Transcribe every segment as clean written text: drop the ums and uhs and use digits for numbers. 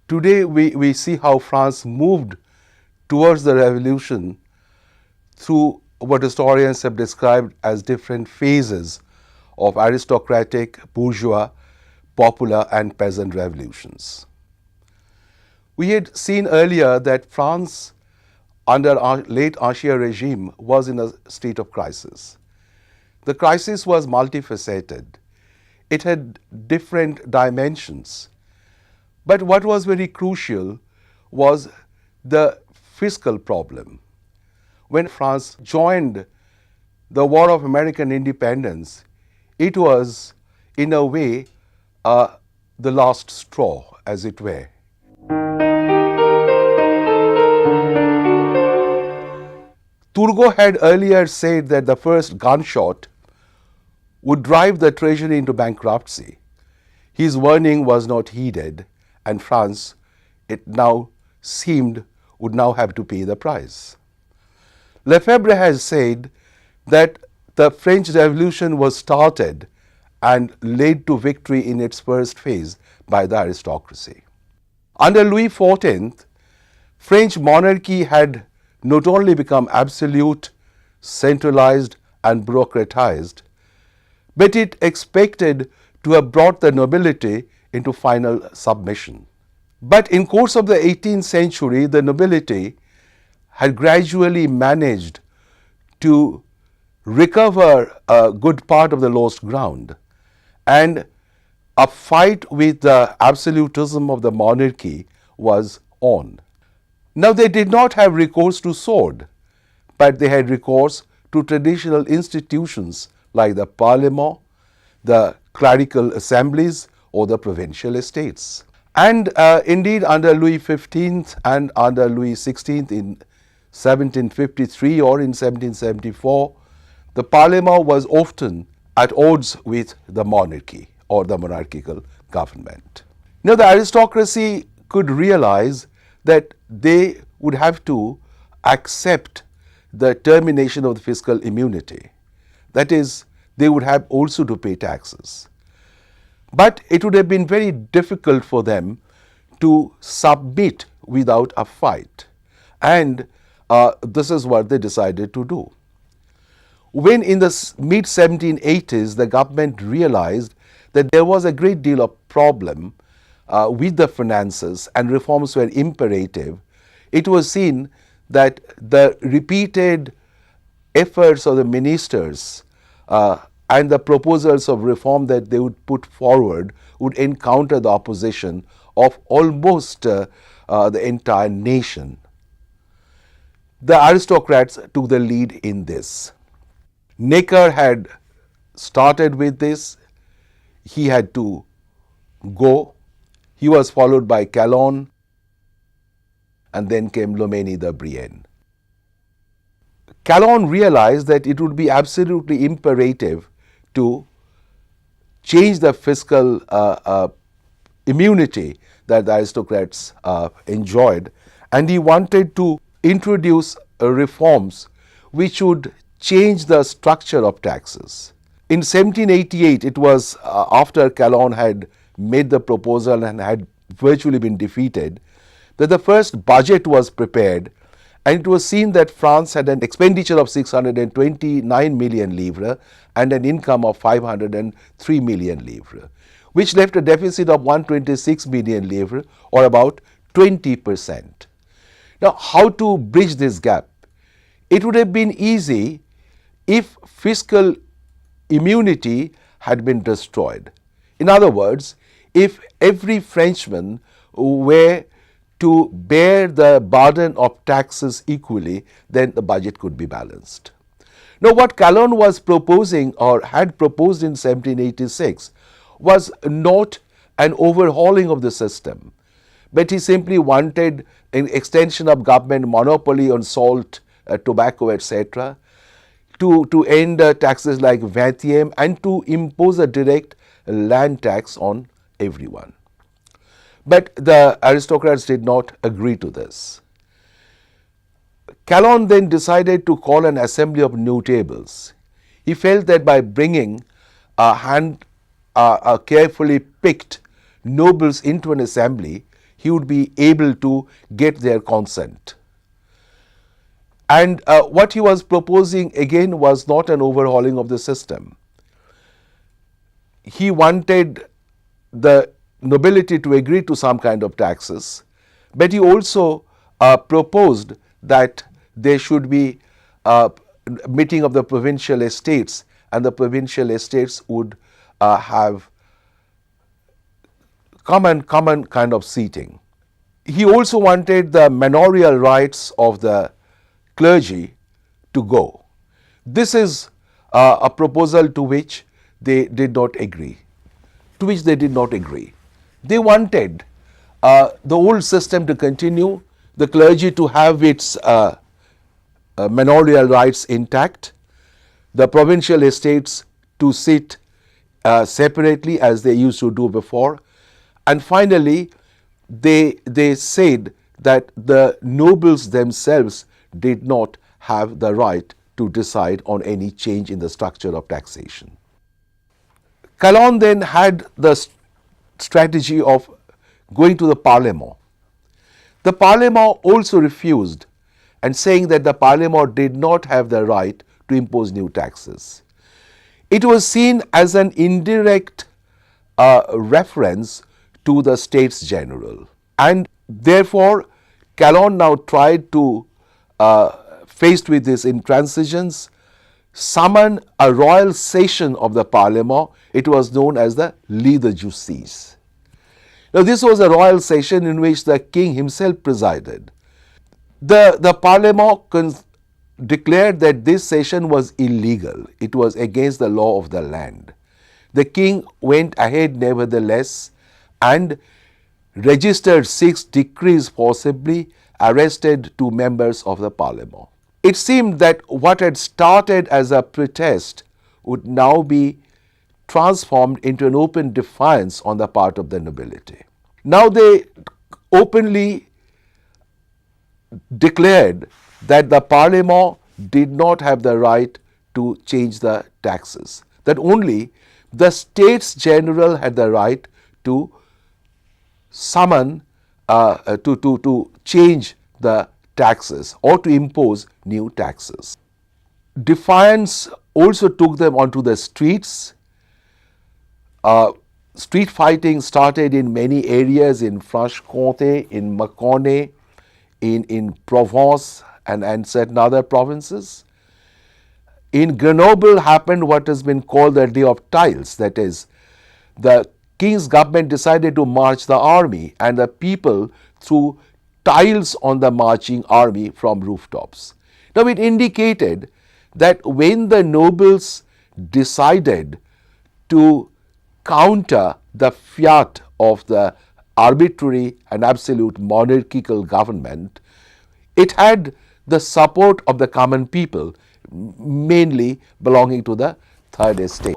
Today we see how France moved towards the revolution through what historians have described as different phases of aristocratic, bourgeois, popular and peasant revolutions. We had seen earlier that France under our late Ancien regime was in a state of crisis. The crisis was multifaceted. It had different dimensions. But what was very crucial was the fiscal problem. When France joined the War of American Independence, it was, in a way, the last straw, as it were. Turgot had earlier said that the first gunshot would drive the treasury into bankruptcy. His warning was not heeded, and France, it now seemed, would now have to pay the price. Lefebvre has said that the French Revolution was started and led to victory in its first phase by the aristocracy. Under Louis XIV, French monarchy had not only become absolute, centralized and bureaucratized, but it expected to have brought the nobility into final submission. But in course of the 18th century, the nobility had gradually managed to recover a good part of the lost ground, and a fight with the absolutism of the monarchy was on. Now they did not have recourse to sword, but they had recourse to traditional institutions like the Parlement, the clerical assemblies or the provincial estates. And indeed under Louis XV and under Louis XVI in 1753 or in 1774, the Parlement was often at odds with the monarchy or the monarchical government. Now the aristocracy could realize that they would have to accept the termination of the fiscal immunity. That is, they would have also to pay taxes. But it would have been very difficult for them to submit without a fight. And this is what they decided to do. When in the mid-1780s the government realized that there was a great deal of problem with the finances and reforms were imperative, it was seen that the repeated efforts of the ministers and the proposals of reform that they would put forward would encounter the opposition of almost the entire nation. The aristocrats took the lead in this. Necker had started with this. He had to go. He was followed by Calonne, and then came Loménie de Brienne. Calonne realized that it would be absolutely imperative to change the fiscal immunity that the aristocrats enjoyed, and he wanted to introduce reforms which would change the structure of taxes. In 1788, it was after Calonne had made the proposal and had virtually been defeated, that the first budget was prepared, and it was seen that France had an expenditure of 629 million livres and an income of 503 million livres, which left a deficit of 126 million livres, or about 20%. Now, how to bridge this gap? It would have been easy if fiscal immunity had been destroyed. In other words, if every Frenchman were to bear the burden of taxes equally, then the budget could be balanced. Now, what Calonne was proposing or had proposed in 1786 was not an overhauling of the system, but he simply wanted an extension of government monopoly on salt, tobacco, etc., to end taxes like vingtième and to impose a direct land tax on everyone. But the aristocrats did not agree to this. Calonne then decided to call an assembly of notables. He felt that by bringing a carefully picked nobles into an assembly, he would be able to get their consent. And what he was proposing again was not an overhauling of the system. He wanted the nobility to agree to some kind of taxes, but he also proposed that there should be a meeting of the provincial estates, and the provincial estates would have common kind of seating. He also wanted the manorial rights of the clergy to go. This is a proposal to which they did not agree. They wanted the old system to continue, the clergy to have its manorial rights intact, the provincial estates to sit separately as they used to do before, and finally they said that the nobles themselves did not have the right to decide on any change in the structure of taxation. Calonne then had the strategy of going to the Parlement. The Parlement also refused, and saying that the Parlement did not have the right to impose new taxes. It was seen as an indirect reference to the States General, and therefore Calonne now tried to, faced with this intransigence, summon a royal session of the Parlement. It was known as the Lit de Justice. Now, this was a royal session in which the king himself presided. The Parlement declared that this session was illegal. It was against the law of the land. The king went ahead nevertheless and registered 6 decrees, possibly arrested 2 members of the Parlement. It seemed that what had started as a protest would now be transformed into an open defiance on the part of the nobility. Now they openly declared that the Parlement did not have the right to change the taxes, that only the States General had the right to summon, to change the taxes or to impose new taxes. Defiance also took them onto the streets. Street fighting started in many areas, in Franche-Comté, in Mâconnais, in Provence and certain other provinces. In Grenoble happened what has been called the Day of Tiles, that is, the king's government decided to march the army, and the people threw tiles on the marching army from rooftops. Now it indicated that when the nobles decided to counter the fiat of the arbitrary and absolute monarchical government, it had the support of the common people, mainly belonging to the Third Estate.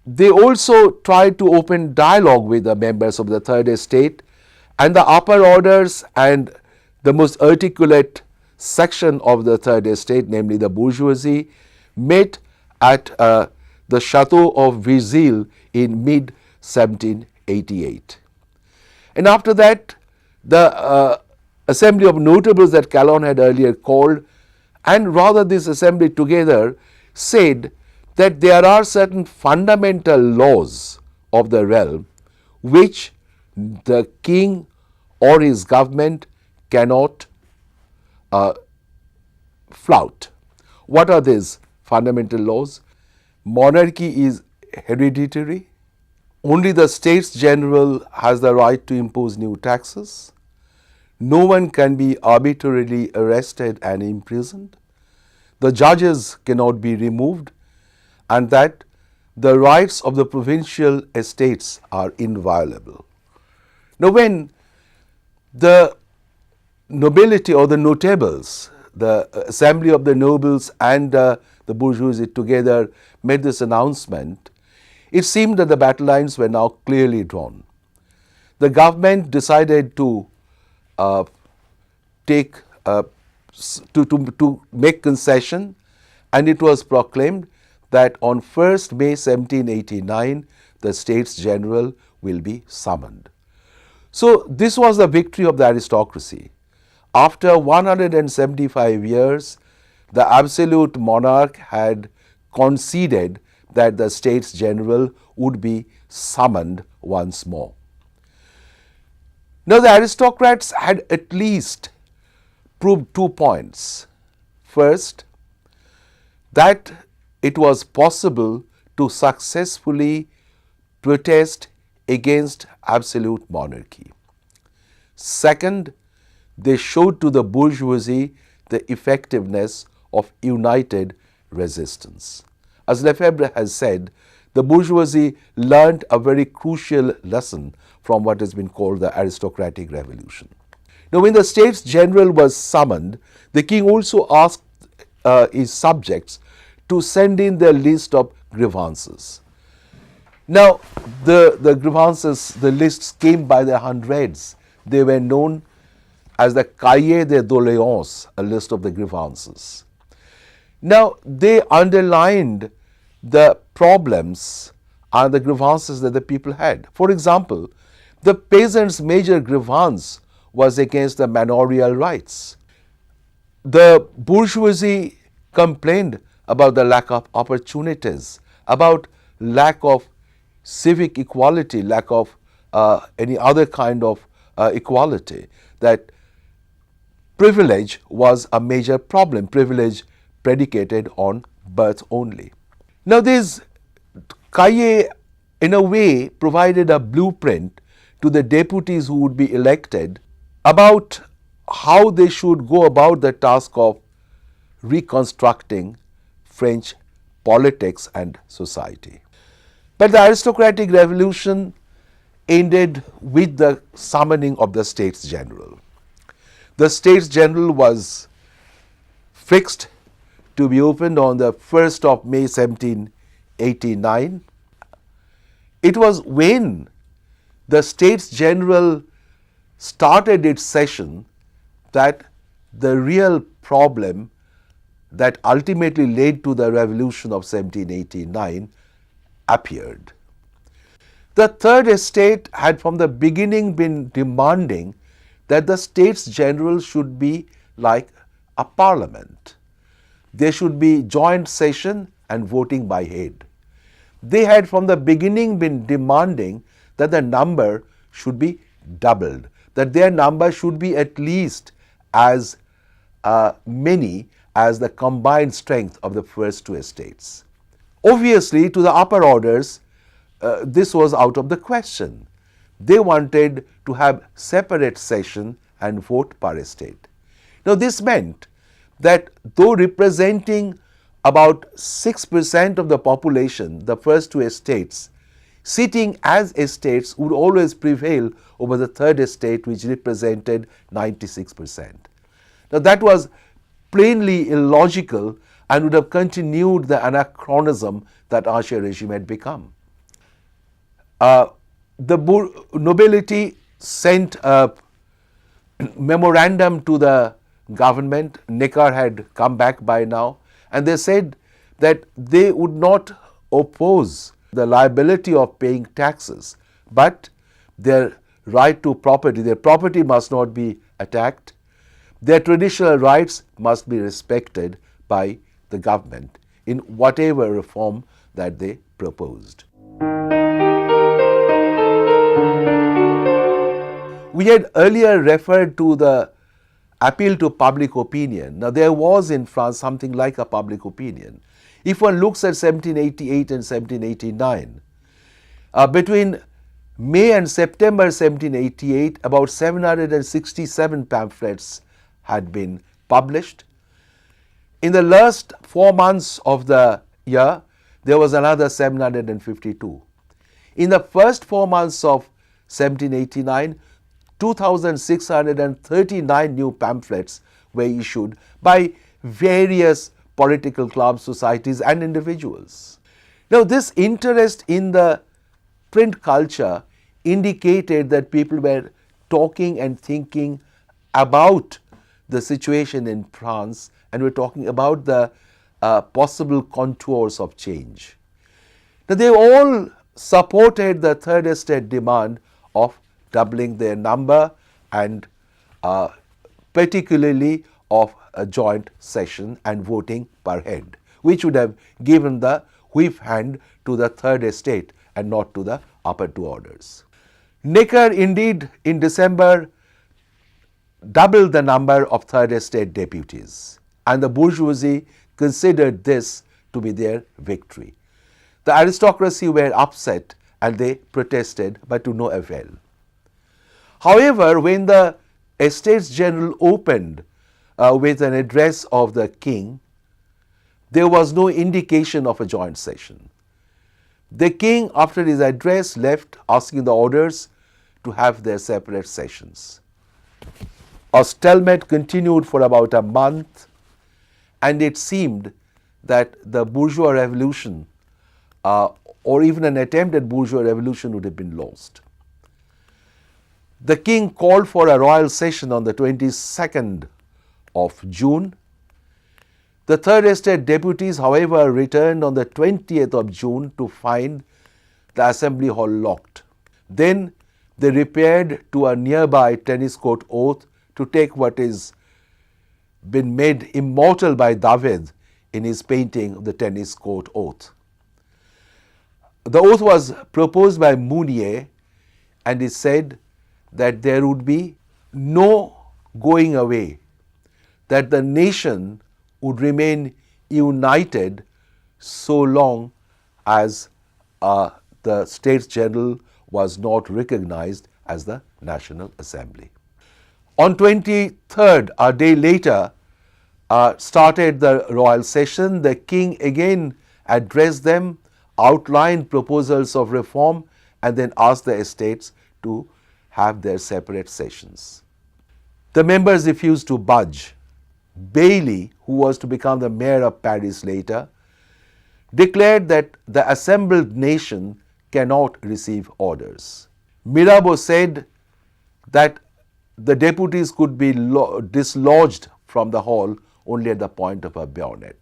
They also tried to open dialogue with the members of the Third Estate, and the upper orders and the most articulate section of the Third Estate, namely the bourgeoisie, met at the Chateau of Versailles in mid-1788. And after that, the assembly of notables that Calonne had earlier called, and rather this assembly together said that there are certain fundamental laws of the realm which the king or his government cannot flout. What are these fundamental laws? Monarchy is hereditary. Only the States General has the right to impose new taxes. No one can be arbitrarily arrested and imprisoned. The judges cannot be removed, and that the rights of the provincial estates are inviolable. Now, when the nobility or the notables, the assembly of the nobles and the bourgeoisie together made this announcement, it seemed that the battle lines were now clearly drawn. The government decided to make concession, and it was proclaimed that on 1st May 1789 the States General will be summoned. So this was the victory of the aristocracy. After 175 years, the absolute monarch had conceded that the States General would be summoned once more. Now, the aristocrats had at least proved 2 points. First, that it was possible to successfully protest against absolute monarchy. Second, they showed to the bourgeoisie the effectiveness of united resistance. As Lefebvre has said, the bourgeoisie learned a very crucial lesson from what has been called the aristocratic revolution. Now, when the States General was summoned, the king also asked his subjects to send in their list of grievances. Now, the grievances, the lists came by the hundreds. They were known as the cahier de doléances, a list of the grievances. Now, they underlined the problems and the grievances that the people had. For example, the peasants' major grievance was against the manorial rights. The bourgeoisie complained about the lack of opportunities, about lack of civic equality, lack of any other kind of equality, that privilege was a major problem, privilege predicated on birth only. Now, this cahier, in a way, provided a blueprint to the deputies who would be elected about how they should go about the task of reconstructing French politics and society. But the aristocratic revolution ended with the summoning of the States General. The States General was fixed to be opened on the 1st of May 1789. It was when the States General started its session that the real problem that ultimately led to the revolution of 1789 appeared. The Third Estate had from the beginning been demanding that the States General should be like a parliament. There should be joint session and voting by head. They had from the beginning been demanding that the number should be doubled, that their number should be at least as many as the combined strength of the first two estates. Obviously, to the upper orders, this was out of the question. They wanted to have separate session and vote per estate. Now, this meant that though representing about 6% of the population, the first two estates, sitting as estates would always prevail over the Third Estate, which represented 96%. Now, that was plainly illogical and would have continued the anachronism that Ancien regime had become. The nobility sent a memorandum to the government. Necker had come back by now, and they said that they would not oppose the liability of paying taxes, but their right to property, their property must not be attacked. Their traditional rights must be respected by the government in whatever reform that they proposed. We had earlier referred to the appeal to public opinion. Now, there was in France something like a public opinion. If one looks at 1788 and 1789, between May and September 1788, about 767 pamphlets had been published. In the last 4 months of the year, there was another 752. In the first 4 months of 1789, 2,639 new pamphlets were issued by various political clubs, societies and individuals. Now, this interest in the print culture indicated that people were talking and thinking about the situation in France, and we're talking about the possible contours of change. Now, they all supported the Third Estate demand of doubling their number, and particularly of a joint session and voting per head, which would have given the whip hand to the third estate and not to the upper two orders. Necker indeed in December doubled the number of third estate deputies, and the bourgeoisie considered this to be their victory. The aristocracy were upset and they protested, but to no avail. However, when the Estates General opened with an address of the king, there was no indication of a joint session. The king, after his address, left asking the orders to have their separate sessions. A stalemate continued for about a month, and it seemed that the bourgeois revolution or even an attempt at bourgeois revolution would have been lost. The king called for a royal session on the 22nd of June. The third estate deputies, however, returned on the 20th of June to find the assembly hall locked. Then they repaired to a nearby tennis court oath to take what is been made immortal by David in his painting of the tennis court oath. The oath was proposed by Mounier, and it said that there would be no going away, that the nation would remain united so long as the States General was not recognized as the National Assembly. On 23rd, a day later, started the royal session. The king again addressed them, outlined proposals of reform, and then asked the estates to have their separate sessions. The members refused to budge. Bailly, who was to become the mayor of Paris later, declared that the assembled nation cannot receive orders. Mirabeau said that the deputies could be dislodged from the hall only at the point of a bayonet.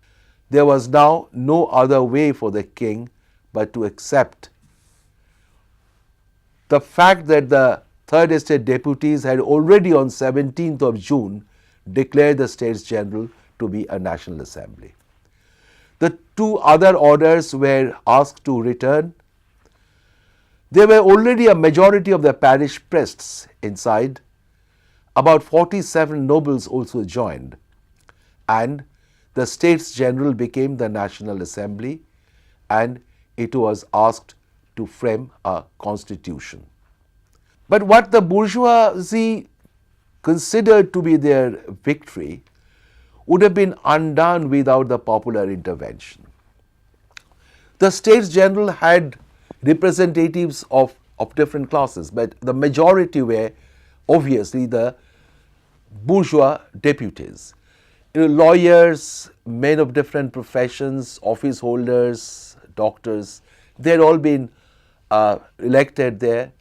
There was now no other way for the king but to accept the fact that the third estate deputies had already on 17th of June declared the States General to be a National Assembly. The two other orders were asked to return. There were already a majority of the parish priests inside. About 47 nobles also joined, and the States General became the National Assembly, and it was asked to frame a constitution. But what the bourgeoisie considered to be their victory would have been undone without the popular intervention. The States General had representatives of different classes, but the majority were obviously the bourgeois deputies. Lawyers, men of different professions, office holders, doctors, they had all been elected there.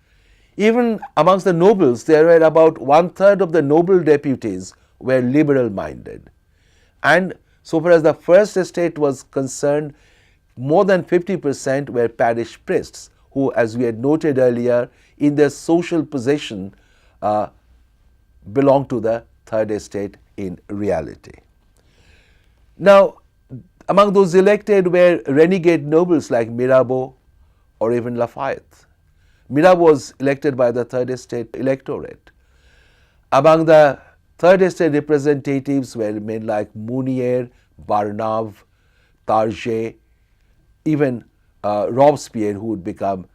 Even amongst the nobles, there were about 1/3 of the noble deputies were liberal minded. And so far as the first estate was concerned, more than 50% were parish priests who, as we had noted earlier, in their social position belonged to the third estate in reality. Now, among those elected were renegade nobles like Mirabeau or even Lafayette. Mirabeau was elected by the third estate electorate. Among the third estate representatives were men like Mounier, Barnave, Target, even Robespierre, who would become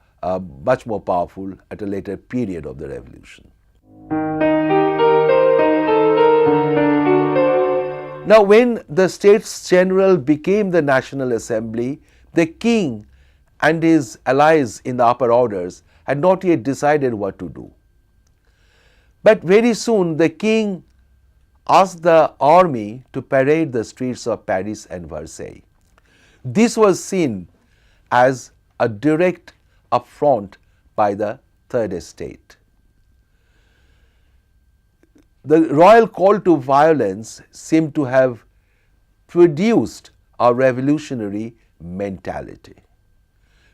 much more powerful at a later period of the revolution. Now, when the States General became the National Assembly, the king and his allies in the upper orders had not yet decided what to do. But very soon the king asked the army to parade the streets of Paris and Versailles. This was seen as a direct affront by the third estate. The royal call to violence seemed to have produced a revolutionary mentality.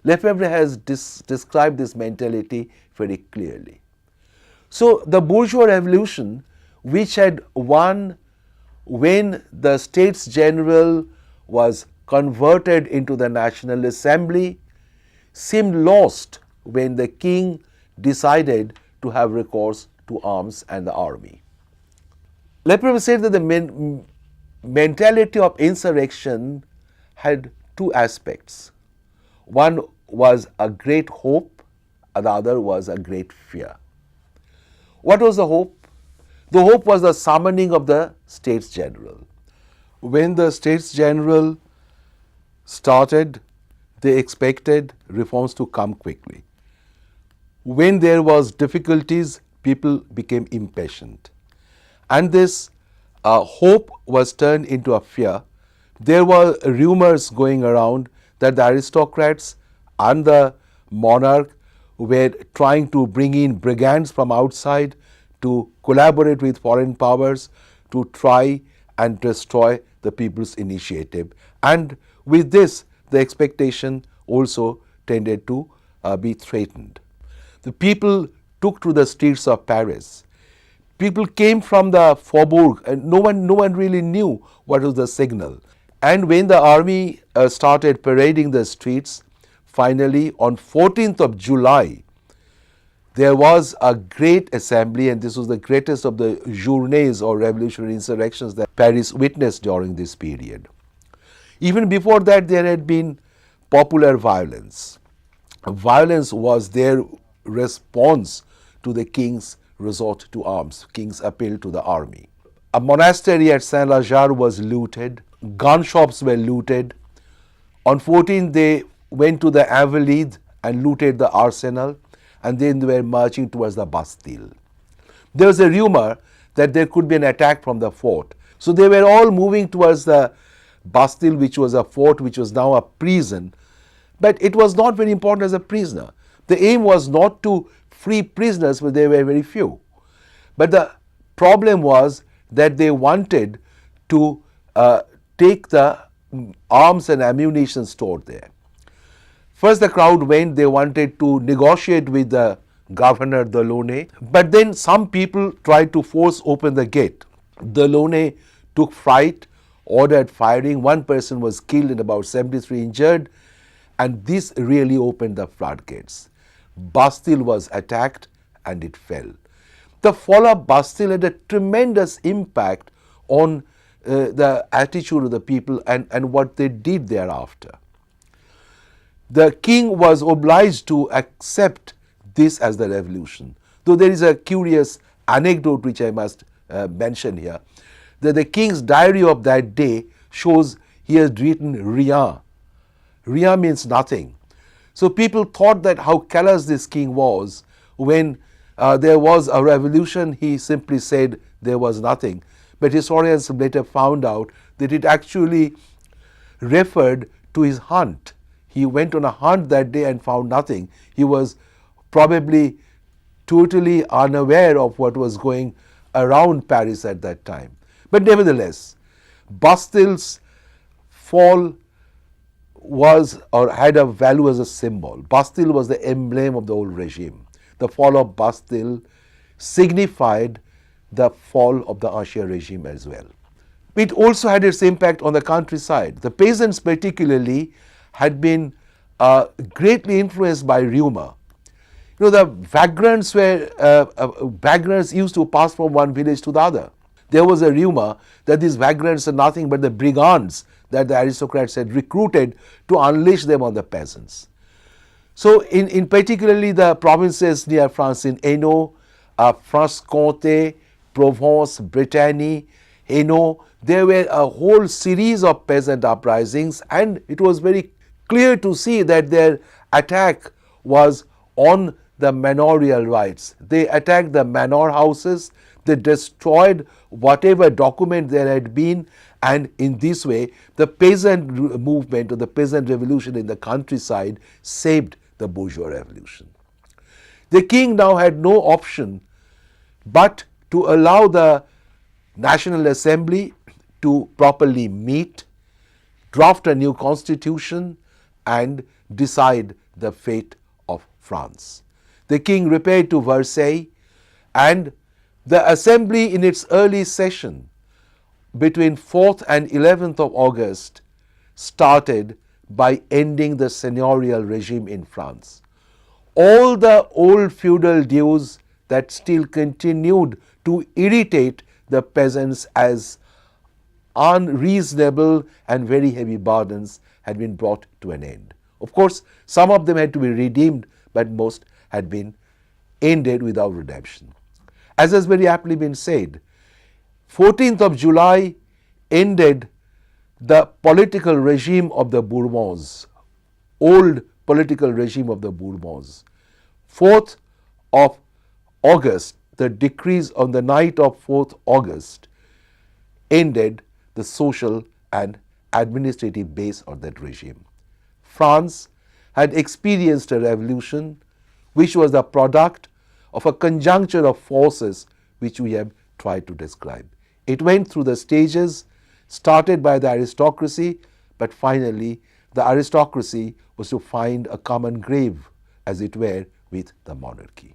Lefebvre has described this mentality very clearly. So the bourgeois revolution, which had won when the States General was converted into the National Assembly, seemed lost when the king decided to have recourse to arms and the army. Let me say that the mentality of insurrection had two aspects. One was a great hope, and the other was a great fear. What was the hope? The hope was the summoning of the States General. When the States General started, they expected reforms to come quickly. When there was difficulties, people became impatient. And this hope was turned into a fear. There were rumors going around that the aristocrats and the monarch were trying to bring in brigands from outside to collaborate with foreign powers to try and destroy the people's initiative. And with this, the expectation also tended to be threatened. The people took to the streets of Paris. People came from the faubourg, and no one really knew what was the signal. And when the army started parading the streets, finally on 14th of July, there was a great assembly, and this was the greatest of the journeys or revolutionary insurrections that Paris witnessed during this period. Even before that, there had been popular violence. Violence was their response to the king's resort to arms, king's appeal to the army. A monastery at Saint-Lazare was looted, gun shops were looted. On 14th, they went to the Invalides and looted the arsenal, and then they were marching towards the Bastille. There was a rumor that there could be an attack from the fort. So they were all moving towards the Bastille, which was a fort, which was now a prison. But it was not very important as a prisoner. The aim was not to free prisoners, but there were very few. But the problem was that they wanted to take the arms and ammunition stored there. First the crowd went, they wanted to negotiate with the governor Delaunay, but then some people tried to force open the gate. Delaunay took fright, ordered firing, one person was killed and about 73 injured, and this really opened the floodgates. Bastille was attacked and it fell. The fall of Bastille had a tremendous impact on the attitude of the people and what they did thereafter. The king was obliged to accept this as the revolution. Though there is a curious anecdote which I must mention here, that the king's diary of that day shows he has written rien. Rien means nothing. So people thought that how callous this king was. When there was a revolution, he simply said there was nothing. But historians later found out that it actually referred to his hunt. He went on a hunt that day and found nothing. He was probably totally unaware of what was going around Paris at that time. But nevertheless, Bastille's fall was or had a value as a symbol. Bastille was the emblem of the old regime. The fall of Bastille signified the fall of the Ancien regime as well. It also had its impact on the countryside. The peasants particularly had been greatly influenced by rumor. You know, the vagrants used to pass from one village to the other. There was a rumor that these vagrants are nothing but the brigands that the aristocrats had recruited to unleash them on the peasants. So in particularly the provinces near France, in Hainaut, Franche-Comté, Provence, Brittany, Hainaut, there were a whole series of peasant uprisings, and it was very clear to see that their attack was on the manorial rights. They attacked the manor houses, they destroyed whatever document there had been, and in this way the peasant movement or the peasant revolution in the countryside saved the bourgeois revolution. The king now had no option but to allow the National Assembly to properly meet, draft a new constitution, and decide the fate of France. The king repaired to Versailles And the assembly in its early session between 4th and 11th of August started by ending the seigneurial regime in France. All the old feudal dues that still continued to irritate the peasants as unreasonable and very heavy burdens had been brought to an end. Of course, some of them had to be redeemed, but most had been ended without redemption. As has very aptly been said, 14th of July ended the political regime of the Bourbons, old political regime of the Bourbons. 4th of August, the decrees on the night of 4th August ended the social and administrative base of that regime. France had experienced a revolution which was the product of a conjuncture of forces which we have tried to describe. It went through the stages, started by the aristocracy, but finally the aristocracy was to find a common grave, as it were, with the monarchy.